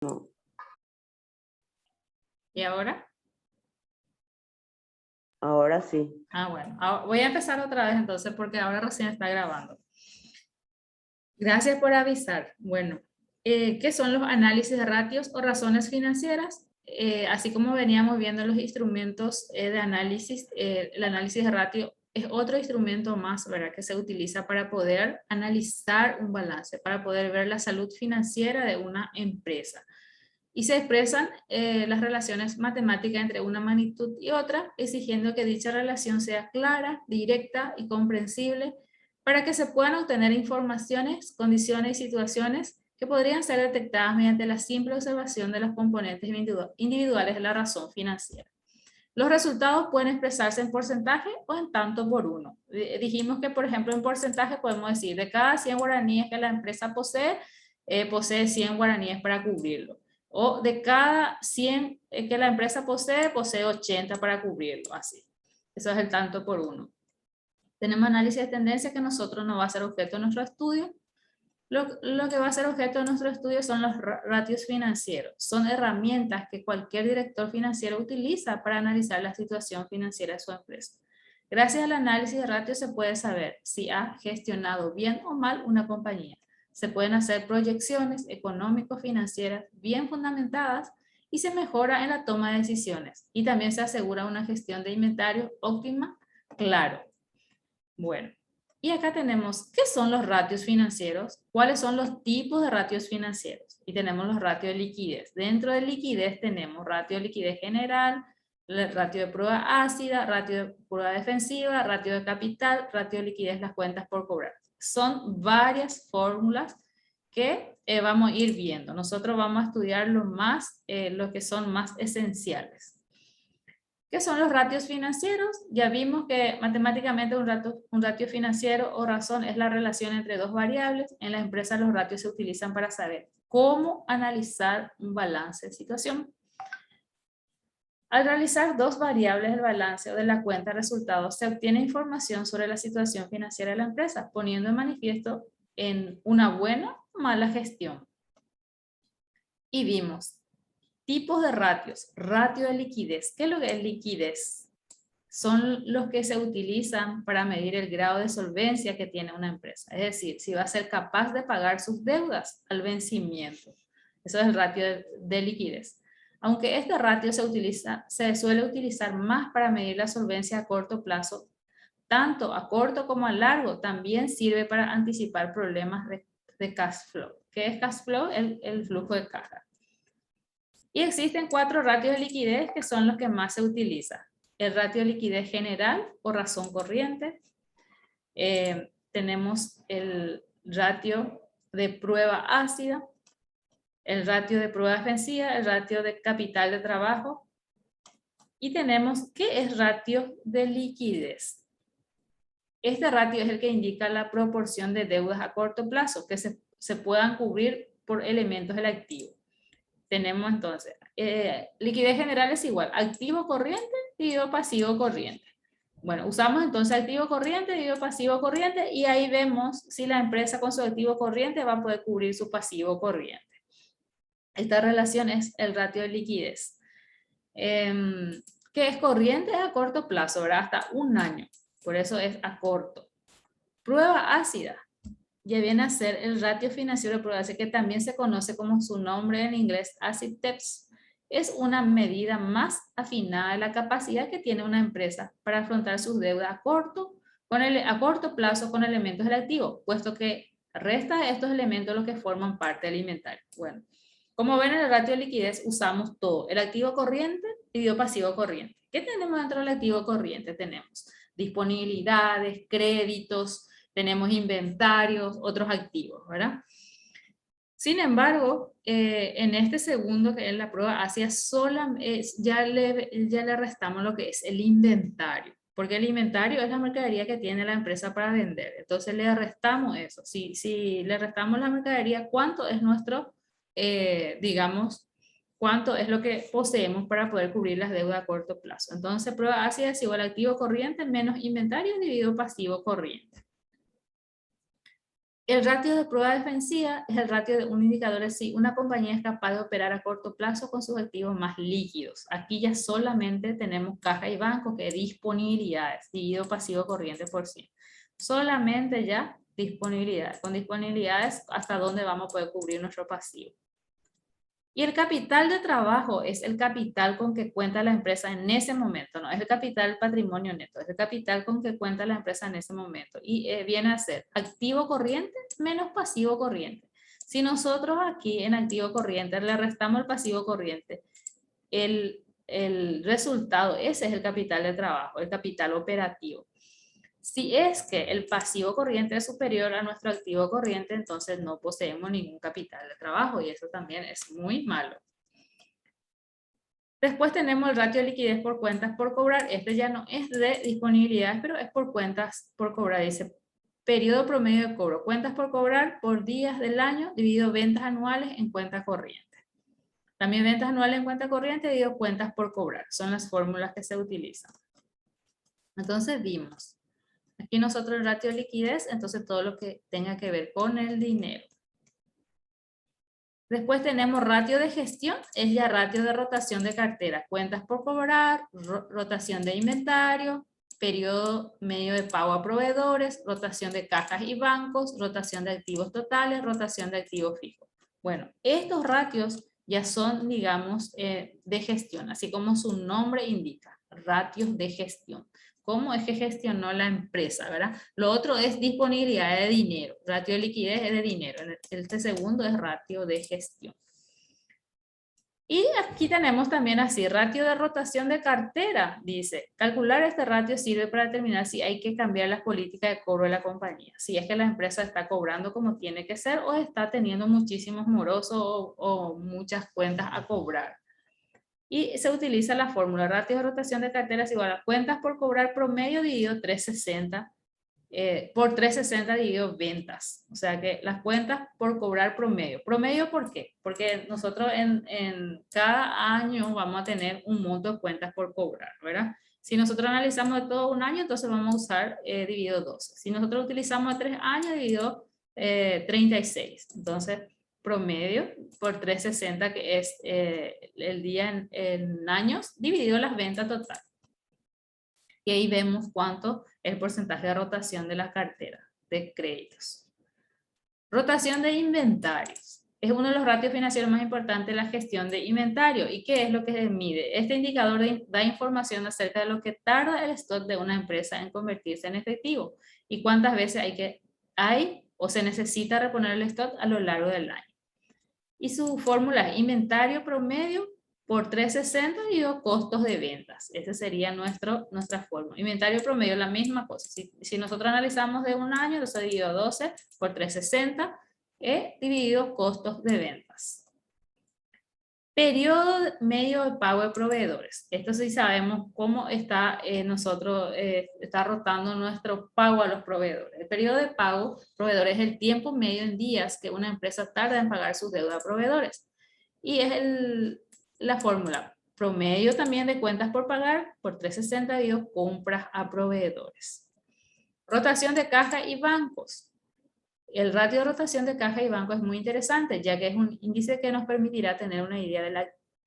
No, ¿Y ahora? ahora sí. Bueno, voy a empezar otra vez entonces porque ahora recién está grabando. Gracias por avisar. Bueno, ¿qué son los análisis de ratios o razones financieras? Así como veníamos viendo los instrumentos de análisis, el análisis de ratio es otro instrumento más, ¿verdad?, que se utiliza para poder analizar un balance, para poder ver la salud financiera de una empresa. Y se expresan las relaciones matemáticas entre una magnitud y otra, exigiendo que dicha relación sea clara, directa y comprensible para que se puedan obtener informaciones, condiciones y situaciones que podrían ser detectadas mediante la simple observación de los componentes individuales de la razón financiera. Los resultados pueden expresarse en porcentaje o en tanto por uno. Dijimos que, por ejemplo, en porcentaje podemos decir de cada 100 guaraníes que la empresa posee, posee 100 guaraníes para cubrirlo. O de cada 100 que la empresa posee, posee 80 para cubrirlo, así. Eso es el tanto por uno. Tenemos análisis de tendencia que nosotros no va a ser objeto de nuestro estudio. Lo que va a ser objeto de nuestro estudio son los ratios financieros. Son herramientas que cualquier director financiero utiliza para analizar la situación financiera de su empresa. Gracias al análisis de ratios se puede saber si ha gestionado bien o mal una compañía. Se pueden hacer proyecciones económico-financieras bien fundamentadas y se mejora en la toma de decisiones. Y también se asegura una gestión de inventario óptima, claro. Bueno, y acá tenemos, ¿qué son los ratios financieros? ¿Cuáles son los tipos de ratios financieros? Y tenemos los ratios de liquidez. Dentro de liquidez tenemos ratio de liquidez general, ratio de prueba ácida, ratio de prueba defensiva, ratio de capital, ratio de liquidez, las cuentas por cobrar. Son varias fórmulas que vamos a ir viendo. Nosotros vamos a estudiar lo que son más esenciales. ¿Qué son los ratios financieros? Ya vimos que matemáticamente un ratio financiero o razón es la relación entre dos variables. En la empresa los ratios se utilizan para saber cómo analizar un balance de situación. Al realizar dos variables del balance o de la cuenta de resultados, se obtiene información sobre la situación financiera de la empresa, poniendo en manifiesto en una buena o mala gestión. Y vimos tipos de ratios. Ratio de liquidez. ¿Qué es lo que es liquidez? Son los que se utilizan para medir el grado de solvencia que tiene una empresa. Es decir, si va a ser capaz de pagar sus deudas al vencimiento. Eso es el ratio de liquidez. Aunque este ratio se suele utilizar más para medir la solvencia a corto plazo, tanto a corto como a largo, también sirve para anticipar problemas de cash flow. ¿Qué es cash flow? El flujo de caja. Y existen 4 ratios de liquidez que son los que más se utilizan. El ratio de liquidez general o razón corriente. Tenemos el ratio de prueba ácida, el ratio de prueba defensiva, el ratio de capital de trabajo. Y tenemos, ¿qué es ratio de liquidez? Este ratio es el que indica la proporción de deudas a corto plazo que se puedan cubrir por elementos del activo. Tenemos entonces, liquidez general es igual, activo corriente dividido pasivo corriente. Bueno, usamos entonces activo corriente dividido pasivo corriente y ahí vemos si la empresa con su activo corriente va a poder cubrir su pasivo corriente. Esta relación es el ratio de liquidez. Que es corriente es a corto plazo, ¿verdad? Hasta un año, por eso es a corto. Prueba ácida ya viene a ser el ratio financiero de prueba ácida, que también se conoce como su nombre en inglés, acid test. Es una medida más afinada de la capacidad que tiene una empresa para afrontar sus deudas a corto plazo con elementos del activo, puesto que resta de estos elementos los que forman parte del inventario. Bueno, como ven en el ratio de liquidez usamos todo, el activo corriente y el pasivo corriente. ¿Qué tenemos dentro del activo corriente? Tenemos disponibilidades, créditos, tenemos inventarios, otros activos, ¿verdad? Sin embargo, en este segundo, que es la prueba ácida, ya le restamos lo que es el inventario, porque el inventario es la mercadería que tiene la empresa para vender. Entonces le restamos eso. Si le restamos la mercadería, ¿cuánto es nuestro, digamos, cuánto es lo que poseemos para poder cubrir las deudas a corto plazo? Entonces, prueba ácida es igual a activo corriente menos inventario dividido pasivo corriente. El ratio de prueba defensiva es el ratio de un indicador de si una compañía es capaz de operar a corto plazo con sus activos más líquidos. Aquí ya solamente tenemos caja y banco, que es disponibilidades, dividido pasivo corriente por 100. Solamente ya disponibilidades. Con disponibilidades, hasta dónde vamos a poder cubrir nuestro pasivo. Y el capital de trabajo es el capital con que cuenta la empresa en ese momento, no es el capital patrimonio neto, es el capital con que cuenta la empresa en ese momento. Y viene a ser activo corriente menos pasivo corriente. Si nosotros aquí en activo corriente le restamos el pasivo corriente, el resultado, ese es el capital de trabajo, el capital operativo. Si es que el pasivo corriente es superior a nuestro activo corriente, entonces no poseemos ningún capital de trabajo y eso también es muy malo. Después tenemos el ratio de liquidez por cuentas por cobrar. Este ya no es de disponibilidad, pero es por cuentas por cobrar. Dice periodo promedio de cobro. Cuentas por cobrar por días del año dividido ventas anuales en cuenta corriente. También ventas anuales en cuenta corriente dividido cuentas por cobrar. Son las fórmulas que se utilizan. Entonces vimos. Aquí nosotros el ratio de liquidez, entonces todo lo que tenga que ver con el dinero. Después tenemos ratio de gestión, es ya ratio de rotación de cartera, cuentas por cobrar, rotación de inventario, periodo medio de pago a proveedores, rotación de cajas y bancos, rotación de activos totales, rotación de activos fijos. Bueno, estos ratios ya son, digamos, de gestión, así como su nombre indica, ratios de gestión. ¿Cómo es que gestionó la empresa, verdad? Lo otro es disponibilidad de dinero. Ratio de liquidez es de dinero. Este segundo es ratio de gestión. Y aquí tenemos también así, ratio de rotación de cartera. Dice, calcular este ratio sirve para determinar si hay que cambiar las políticas de cobro de la compañía. Si es que la empresa está cobrando como tiene que ser o está teniendo muchísimos morosos o muchas cuentas a cobrar. Y se utiliza la fórmula ratio de rotación de carteras igual a cuentas por cobrar promedio dividido 360 por 360 dividido ventas. O sea que las cuentas por cobrar promedio. ¿Promedio por qué? Porque nosotros en cada año vamos a tener un monto de cuentas por cobrar, ¿verdad? Si nosotros analizamos de todo un año, entonces vamos a usar dividido 12. Si nosotros utilizamos de 3 años, dividido 36. Entonces, promedio por 360, que es el día en años, dividido las ventas total. Y ahí vemos cuánto es el porcentaje de rotación de la cartera de créditos. Rotación de inventarios. Es uno de los ratios financieros más importantes de la gestión de inventario. ¿Y qué es lo que se mide? Este indicador da información acerca de lo que tarda el stock de una empresa en convertirse en efectivo y cuántas veces hay o se necesita reponer el stock a lo largo del año. Y su fórmula es inventario promedio por 360 dividido costos de ventas. Esa sería nuestra fórmula. Inventario promedio, la misma cosa. Si nosotros analizamos de un año, entonces dividido 12 por 360 dividido costos de ventas. Periodo medio de pago de proveedores. Esto sí sabemos cómo está está rotando nuestro pago a los proveedores. El periodo de pago proveedores es el tiempo medio en días que una empresa tarda en pagar sus deudas a proveedores. Y es la fórmula. Promedio también de cuentas por pagar por 360 dividido compras a proveedores. Rotación de caja y bancos. El ratio de rotación de caja y banco es muy interesante, ya que es un índice que nos permitirá tener una idea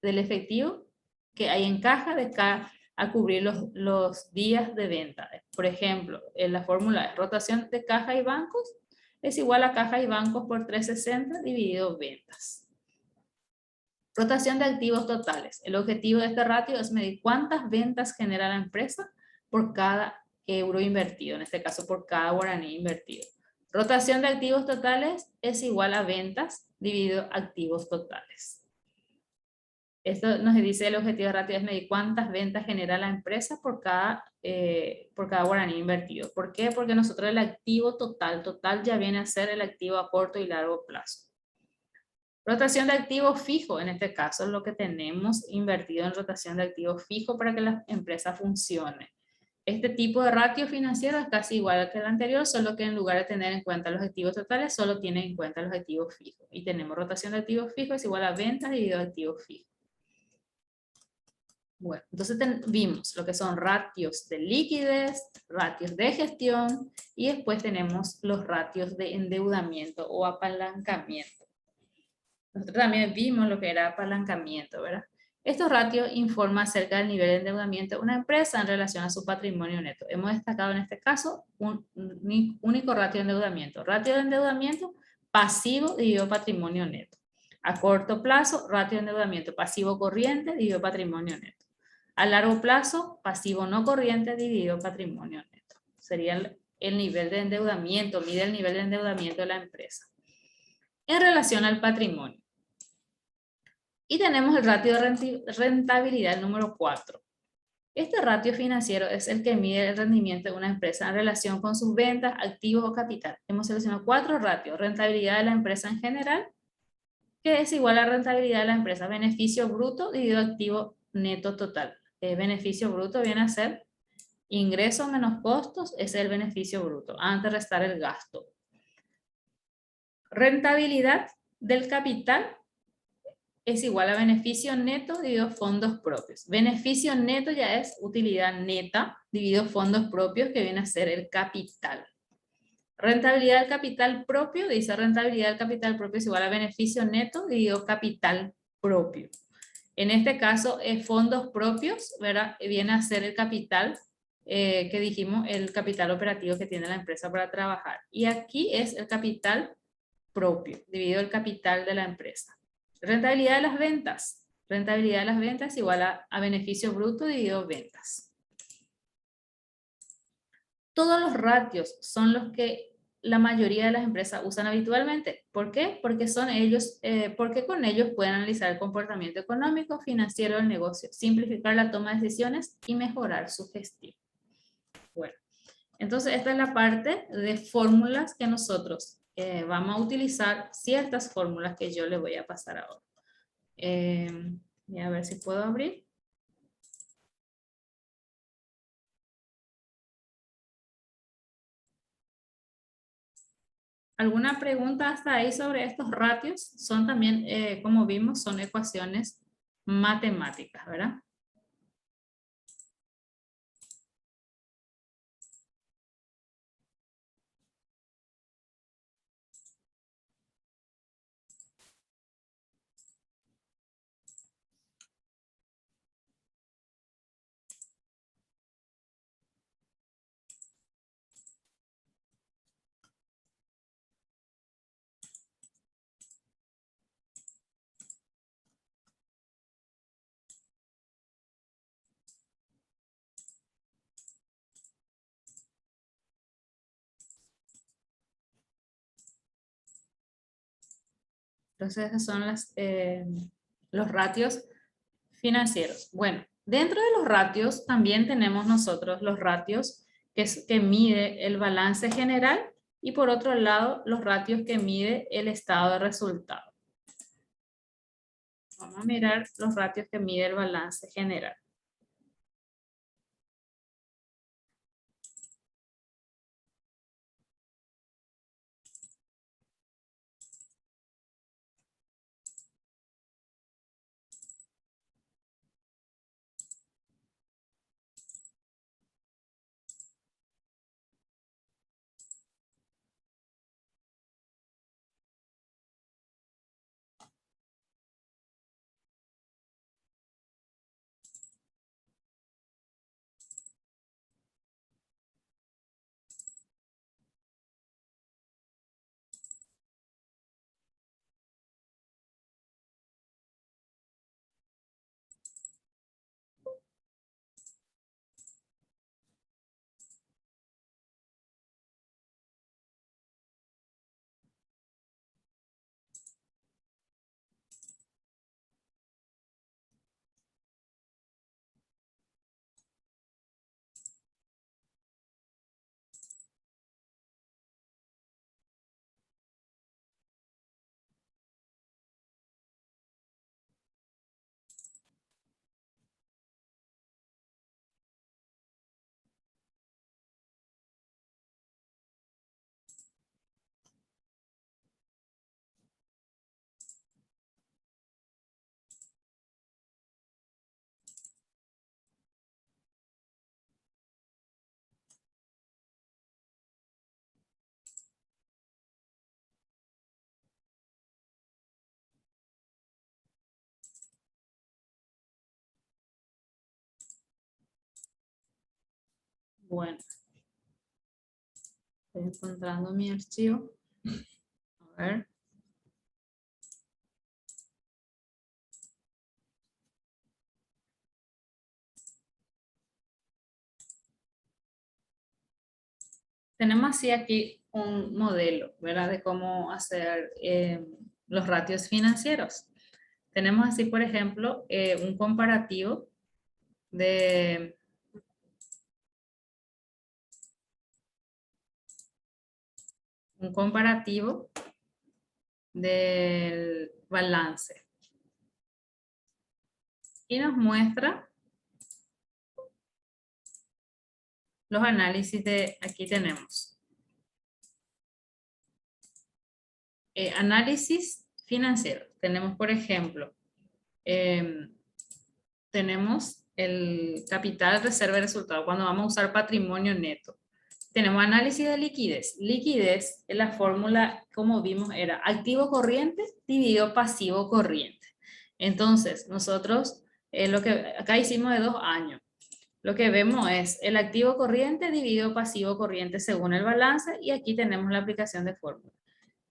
del efectivo que hay en caja de cara a cubrir los días de venta. Por ejemplo, en la fórmula de rotación de caja y bancos es igual a caja y bancos por 360 dividido ventas. Rotación de activos totales. El objetivo de este ratio es medir cuántas ventas genera la empresa por cada euro invertido, en este caso por cada guaraní invertido. Rotación de activos totales es igual a ventas dividido activos totales. Esto nos dice el objetivo de ratio es medir cuántas ventas genera la empresa por cada guaraní invertido. ¿Por qué? Porque nosotros el activo total ya viene a ser el activo a corto y largo plazo. Rotación de activo fijo, en este caso es lo que tenemos invertido en rotación de activo fijo para que la empresa funcione. Este tipo de ratio financiero es casi igual que el anterior, solo que en lugar de tener en cuenta los activos totales, solo tiene en cuenta los activos fijos. Y tenemos rotación de activos fijos es igual a ventas dividido activos fijos. Bueno, entonces vimos lo que son ratios de liquidez, ratios de gestión y después tenemos los ratios de endeudamiento o apalancamiento. Nosotros también vimos lo que era apalancamiento, ¿verdad? Estos ratios informan acerca del nivel de endeudamiento de una empresa en relación a su patrimonio neto. Hemos destacado en este caso un único ratio de endeudamiento. Ratio de endeudamiento pasivo dividido patrimonio neto. A corto plazo, ratio de endeudamiento pasivo corriente dividido patrimonio neto. A largo plazo, pasivo no corriente dividido patrimonio neto. Sería el nivel de endeudamiento, mide el nivel de endeudamiento de la empresa en relación al patrimonio. Y tenemos el ratio de rentabilidad, el número 4. Este ratio financiero es el que mide el rendimiento de una empresa en relación con sus ventas, activos o capital. Hemos seleccionado 4 ratios. Rentabilidad de la empresa en general, que es igual a rentabilidad de la empresa. Beneficio bruto dividido activo neto total. Beneficio bruto viene a ser ingresos menos costos, es el beneficio bruto, antes de restar el gasto. Rentabilidad del capital es igual a beneficio neto dividido fondos propios. Beneficio neto ya es utilidad neta dividido fondos propios, que viene a ser el capital. Rentabilidad del capital propio, dice rentabilidad del capital propio es igual a beneficio neto dividido capital propio. En este caso, fondos propios, ¿verdad? Viene a ser el capital que dijimos, el capital operativo que tiene la empresa para trabajar. Y aquí es el capital propio, dividido el capital de la empresa. Rentabilidad de las ventas. Rentabilidad de las ventas igual a beneficio bruto dividido ventas. Todos los ratios son los que la mayoría de las empresas usan habitualmente. ¿Por qué? Porque porque con ellos pueden analizar el comportamiento económico, financiero del negocio, simplificar la toma de decisiones y mejorar su gestión. Bueno, entonces esta es la parte de fórmulas que nosotros vamos a utilizar, ciertas fórmulas que yo le voy a pasar ahora. Voy a ver si puedo abrir. ¿Alguna pregunta hasta ahí sobre estos ratios? Son también, como vimos, son ecuaciones matemáticas, ¿verdad? Entonces, esos son los ratios financieros. Bueno, dentro de los ratios también tenemos nosotros los ratios que mide el balance general y por otro lado los ratios que mide el estado de resultado. Vamos a mirar los ratios que mide el balance general. Bueno, estoy encontrando mi archivo. A ver. Tenemos así aquí un modelo, ¿verdad? De cómo hacer los ratios financieros. Tenemos así, por ejemplo, un comparativo de del balance. Y nos muestra los análisis de, aquí tenemos. Análisis financiero. Tenemos, por ejemplo, tenemos el capital, reserva y resultado, cuando vamos a usar patrimonio neto. Tenemos análisis de liquidez. Liquidez, en la fórmula, como vimos, era activo corriente dividido pasivo corriente. Entonces, nosotros, lo que acá hicimos de 2 años, lo que vemos es el activo corriente dividido pasivo corriente según el balance, y aquí tenemos la aplicación de fórmula.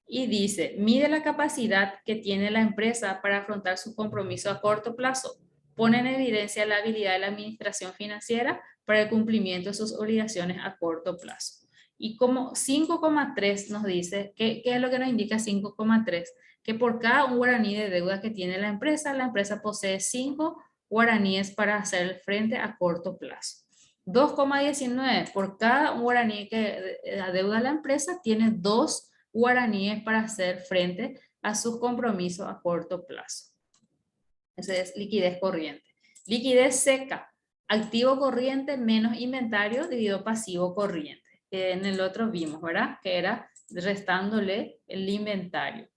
Y dice, mide la capacidad que tiene la empresa para afrontar sus compromisos a corto plazo. Pone en evidencia la habilidad de la administración financiera para el cumplimiento de sus obligaciones a corto plazo. Y como 5,3 nos dice, ¿qué es lo que nos indica 5,3? Que por cada un guaraní de deuda que tiene la empresa posee 5 guaraníes para hacer frente a corto plazo. 2,19, por cada un guaraní que adeuda la empresa, tiene 2 guaraníes para hacer frente a sus compromisos a corto plazo. Esa es liquidez corriente. Liquidez seca, activo corriente menos inventario dividido pasivo corriente. En el otro vimos, ¿verdad? Que era restándole el inventario.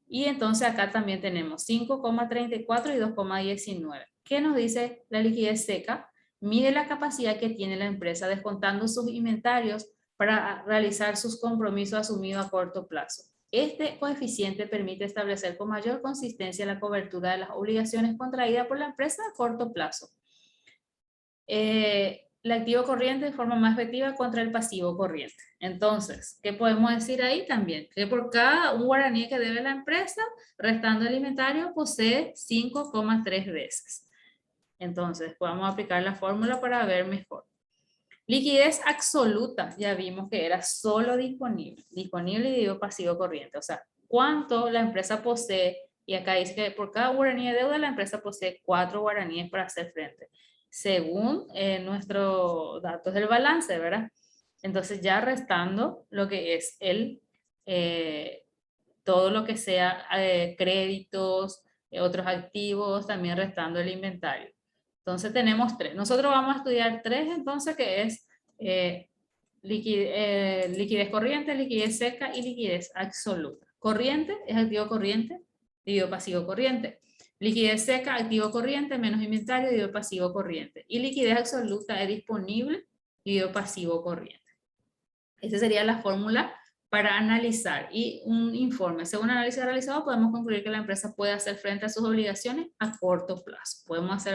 Y entonces acá también tenemos 5,34 y 2,19. ¿Qué nos dice la liquidez seca? Mide la capacidad que tiene la empresa descontando sus inventarios para realizar sus compromisos asumidos a corto plazo. Este coeficiente permite establecer con mayor consistencia la cobertura de las obligaciones contraídas por la empresa a corto plazo. El activo corriente de forma más efectiva contra el pasivo corriente. Entonces, ¿qué podemos decir ahí también? Que por cada un guaraní que debe la empresa, restando el inventario, posee 5,3 veces. Entonces, podemos aplicar la fórmula para ver mejor. Liquidez absoluta, ya vimos que era solo disponible y dividido pasivo corriente, o sea, cuánto la empresa posee, y acá dice que por cada guaraní de deuda la empresa posee 4 guaraníes para hacer frente, según nuestros datos del balance, ¿verdad? Entonces ya restando lo que es todo lo que sea créditos, otros activos, también restando el inventario. Entonces tenemos 3. Nosotros vamos a estudiar 3 entonces, que es liquidez corriente, liquidez seca y liquidez absoluta. Corriente es activo corriente dividido pasivo corriente. Liquidez seca, activo corriente menos inventario dividido pasivo corriente. Y liquidez absoluta es disponible dividido pasivo corriente. Esa sería la fórmula para analizar, y un informe. Según análisis realizado, podemos concluir que la empresa puede hacer frente a sus obligaciones a corto plazo. Podemos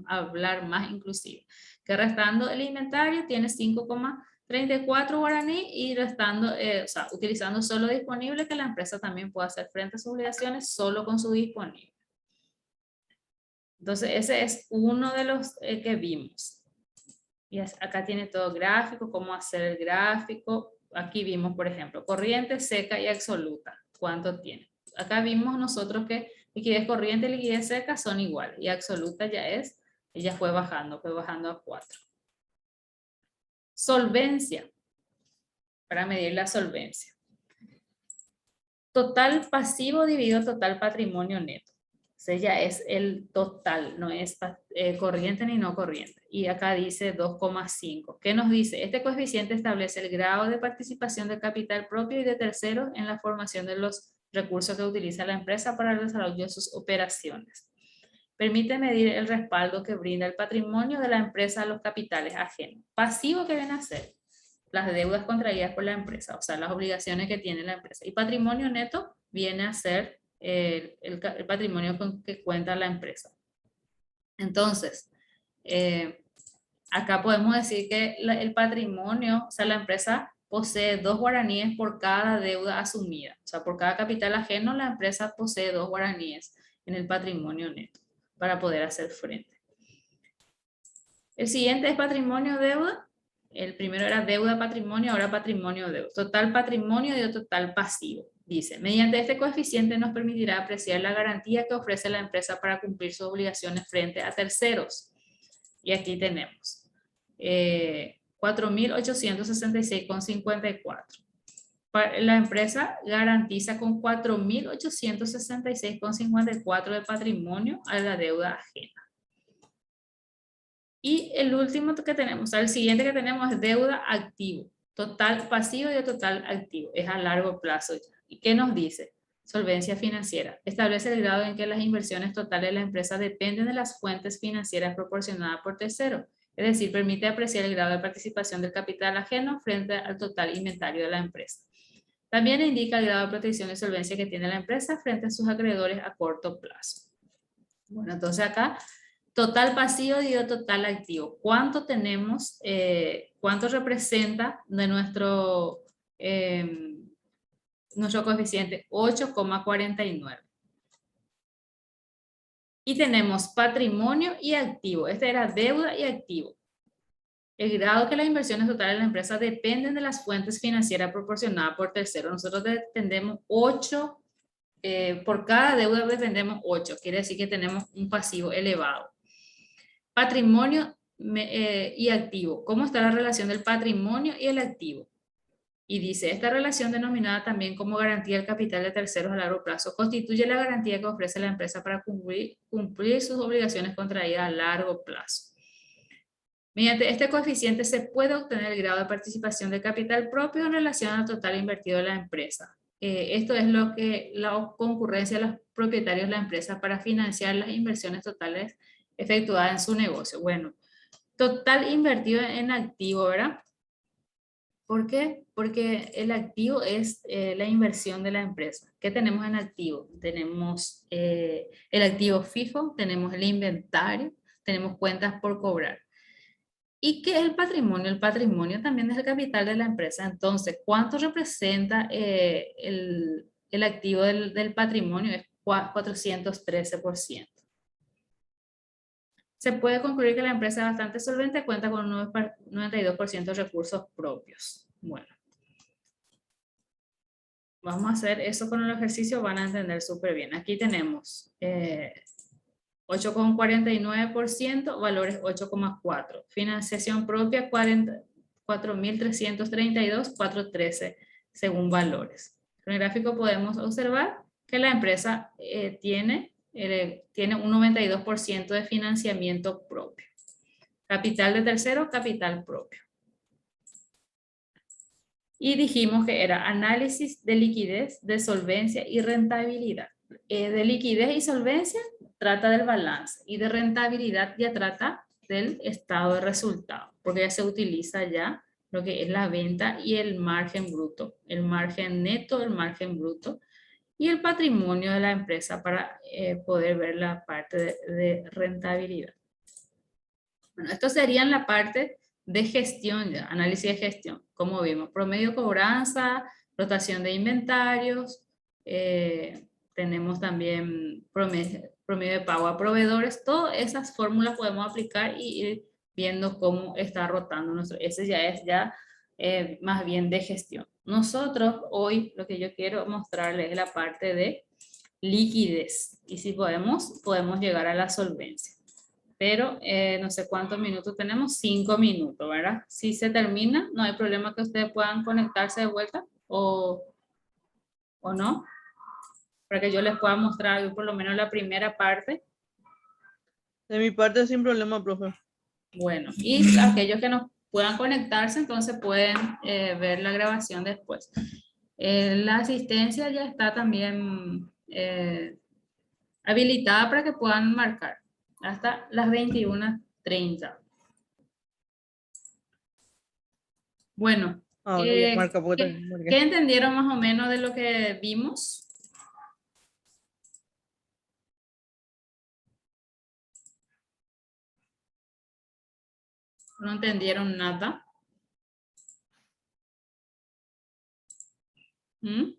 hablar más inclusive. Que restando el inventario tiene 5,34 guaraní y restando, o sea, utilizando solo disponible, que la empresa también puede hacer frente a sus obligaciones solo con su disponible. Entonces, ese es uno de los que vimos. Y acá tiene todo gráfico, cómo hacer el gráfico. Aquí vimos, por ejemplo, corriente, seca y absoluta. ¿Cuánto tiene? Acá vimos nosotros que liquidez corriente y liquidez seca son iguales. Y absoluta ya fue bajando a 4. Solvencia. Para medir la solvencia. Total pasivo dividido total patrimonio neto. Ese ya es el total, no es corriente ni no corriente. Y acá dice 2,5. ¿Qué nos dice? Este coeficiente establece el grado de participación de capital propio y de terceros en la formación de los recursos que utiliza la empresa para el desarrollo de sus operaciones. Permite medir el respaldo que brinda el patrimonio de la empresa a los capitales ajenos. Pasivo, que viene a ser las deudas contraídas por la empresa, o sea, las obligaciones que tiene la empresa. Y patrimonio neto viene a ser el patrimonio con que cuenta la empresa. Entonces, Acá podemos decir que el patrimonio, o sea, la empresa posee 2 guaraníes por cada deuda asumida. O sea, por cada capital ajeno, la empresa posee 2 guaraníes en el patrimonio neto para poder hacer frente. El siguiente es patrimonio-deuda. El primero era deuda-patrimonio, ahora patrimonio-deuda. Total patrimonio y total pasivo. Dice, mediante este coeficiente nos permitirá apreciar la garantía que ofrece la empresa para cumplir sus obligaciones frente a terceros. Y aquí tenemos 4.866,54. La empresa garantiza con 4.866,54 de patrimonio a la deuda ajena. Y el último que tenemos, o sea, el siguiente que tenemos es deuda activo, total pasivo y total activo, es a largo plazo. ¿Y qué nos dice? Solvencia financiera. Establece el grado en que las inversiones totales de la empresa dependen de las fuentes financieras proporcionadas por terceros. Es decir, permite apreciar el grado de participación del capital ajeno frente al total inventario de la empresa. También indica el grado de protección y solvencia que tiene la empresa frente a sus acreedores a corto plazo. Bueno, entonces acá, total pasivo y total activo. ¿Cuánto tenemos? ¿Cuánto representa de nuestro coeficiente? 8,49. Y tenemos patrimonio y activo. Este era deuda y activo. El grado que las inversiones totales de la empresa dependen de las fuentes financieras proporcionadas por terceros. Nosotros dependemos 8, por cada deuda dependemos 8. Quiere decir que tenemos un pasivo elevado. Patrimonio y activo. ¿Cómo está la relación del patrimonio y el activo? Y dice, esta relación denominada también como garantía del capital de terceros a largo plazo constituye la garantía que ofrece la empresa para cumplir sus obligaciones contraídas a largo plazo. Mediante este coeficiente se puede obtener el grado de participación de capital propio en relación al total invertido en la empresa. Esto es lo que la concurrencia de los propietarios de la empresa para financiar las inversiones totales efectuadas en su negocio. Bueno, total invertido en activo, ¿verdad? ¿Por qué? Porque el activo es la inversión de la empresa. ¿Qué tenemos en activo? Tenemos el activo fijo, tenemos el inventario, tenemos cuentas por cobrar. ¿Y qué es el patrimonio? El patrimonio también es el capital de la empresa. Entonces, ¿cuánto representa el activo del patrimonio? Es 413%. Se puede concluir que la empresa es bastante solvente, cuenta con un 92% de recursos propios. Bueno, vamos a hacer eso con el ejercicio, van a entender súper bien. Aquí tenemos 8,49%, valores 8,4%. Financiación propia 4.332,413 según valores. En el gráfico podemos observar que la empresa tiene un 92% de financiamiento propio. Capital de tercero, capital propio. Y dijimos que era análisis de liquidez, de solvencia y rentabilidad. De liquidez y solvencia trata del balance y de rentabilidad ya trata del estado de resultado, porque ya se utiliza ya lo que es la venta y el margen bruto, el margen neto, el margen bruto y el patrimonio de la empresa para poder ver la parte de rentabilidad. Bueno, esto sería la parte de gestión, ya, análisis de gestión, como vimos, promedio cobranza, rotación de inventarios, tenemos también promedio de pago a proveedores, todas esas fórmulas podemos aplicar y ir viendo cómo está rotando nuestro, ese ya es más bien de gestión. Nosotros hoy lo que yo quiero mostrarles es la parte de liquidez y si podemos llegar a la solvencia. Pero no sé cuántos minutos tenemos, 5 minutos, ¿verdad? Si se termina, no hay problema que ustedes puedan conectarse de vuelta o no, para que yo les pueda mostrar por lo menos la primera parte. De mi parte sin problema, profe. Bueno, y aquellos que no puedan conectarse, entonces pueden ver la grabación después. La asistencia ya está también habilitada para que puedan marcar hasta las 21:30. Bueno, marca, ¿qué entendieron más o menos de lo que vimos? No entendieron nada. ¿Mm?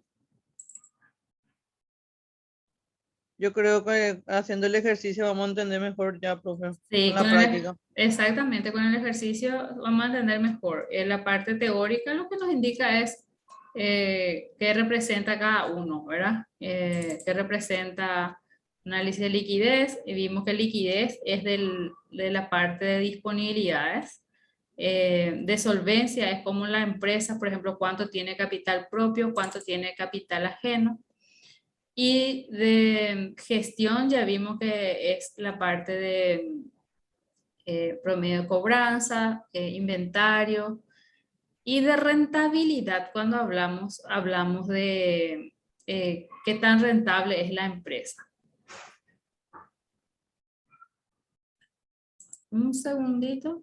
Yo creo que haciendo el ejercicio vamos a entender mejor ya, profe, Sí, con la práctica. exactamente, con el ejercicio vamos a entender mejor. En la parte teórica lo que nos indica es qué representa cada uno, ¿verdad? Qué representa análisis de liquidez. Y vimos que liquidez es de la parte de disponibilidades. De solvencia es como la empresa, por ejemplo, cuánto tiene capital propio, cuánto tiene capital ajeno. Y de gestión ya vimos que es la parte de promedio de cobranza, inventario y de rentabilidad cuando hablamos de qué tan rentable es la empresa. Un segundito.